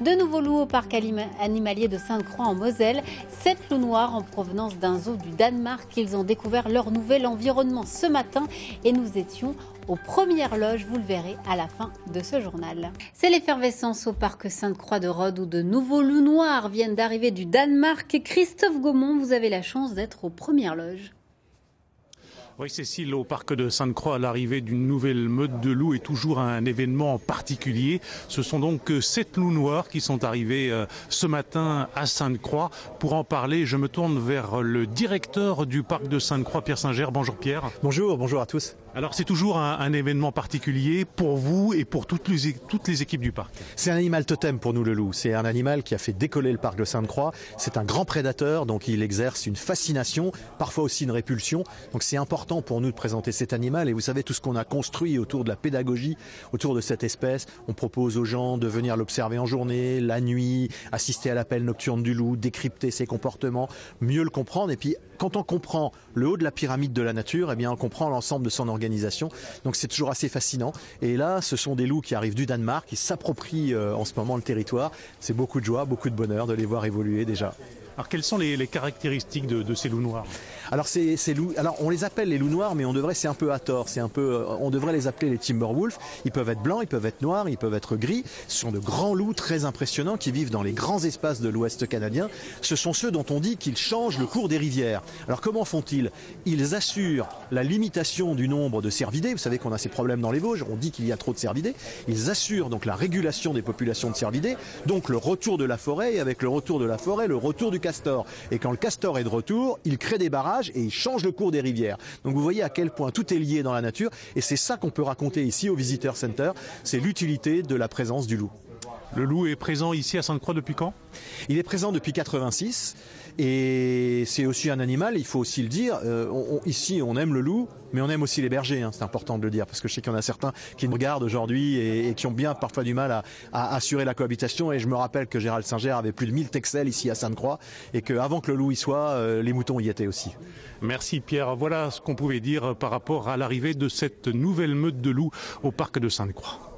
De nouveaux loups au parc animalier de Sainte-Croix en Moselle. 7 loups noirs en provenance d'un zoo du Danemark. Ils ont découvert leur nouvel environnement ce matin et nous étions aux premières loges, vous le verrez à la fin de ce journal. C'est l'effervescence au parc Sainte-Croix de Rhodes où de nouveaux loups noirs viennent d'arriver du Danemark. Christophe Gaumont, vous avez la chance d'être aux premières loges. Oui, Cécile, au parc de Sainte-Croix, l'arrivée d'une nouvelle meute de loups est toujours un événement particulier. Ce sont donc 7 loups noirs qui sont arrivés ce matin à Sainte-Croix. Pour en parler, je me tourne vers le directeur du parc de Sainte-Croix, Pierre Singer. Bonjour Pierre. Bonjour à tous. Alors c'est toujours un événement particulier pour vous et pour toutes les équipes du parc. C'est un animal totem pour nous, le loup. C'est un animal qui a fait décoller le parc de Sainte-Croix. C'est un grand prédateur, donc il exerce une fascination, parfois aussi une répulsion. Donc c'est important pour nous de présenter cet animal. Et vous savez, tout ce qu'on a construit autour de la pédagogie, autour de cette espèce, on propose aux gens de venir l'observer en journée, la nuit, assister à l'appel nocturne du loup, décrypter ses comportements, mieux le comprendre. Et puis, quand on comprend le haut de la pyramide de la nature, eh bien, on comprend l'ensemble de son organisation. Donc c'est toujours assez fascinant. Et là, ce sont des loups qui arrivent du Danemark, qui s'approprient en ce moment le territoire. C'est beaucoup de joie, beaucoup de bonheur de les voir évoluer déjà. Alors quelles sont les caractéristiques de ces loups noirs ? Alors ces loups, alors on les appelle les loups noirs, mais c'est un peu à tort. On devrait les appeler les Timberwolves. Ils peuvent être blancs, ils peuvent être noirs, ils peuvent être gris. Ce sont de grands loups très impressionnants qui vivent dans les grands espaces de l'Ouest canadien. Ce sont ceux dont on dit qu'ils changent le cours des rivières. Alors comment font-ils ? Ils assurent la limitation du nombre de cervidés. Vous savez qu'on a ces problèmes dans les Vosges. On dit qu'il y a trop de cervidés. Ils assurent donc la régulation des populations de cervidés, donc le retour de la forêt, et avec le retour de la forêt, le retour du castor. Et quand le castor est de retour, il crée des barrages et il change le cours des rivières. Donc vous voyez à quel point tout est lié dans la nature. Et c'est ça qu'on peut raconter ici au Visitor Center. C'est l'utilité de la présence du loup. Le loup est présent ici à Sainte-Croix depuis quand ? Il est présent depuis 86 et c'est aussi un animal, il faut aussi le dire. Ici, on aime le loup, mais on aime aussi les bergers. C'est important de le dire parce que je sais qu'il y en a certains qui nous regardent aujourd'hui et qui ont bien parfois du mal à assurer la cohabitation. Et je me rappelle que Gérald Singer avait plus de 1000 texels ici à Sainte-Croix et qu'avant que le loup y soit, les moutons y étaient aussi. Merci Pierre. Voilà ce qu'on pouvait dire par rapport à l'arrivée de cette nouvelle meute de loups au parc de Sainte-Croix.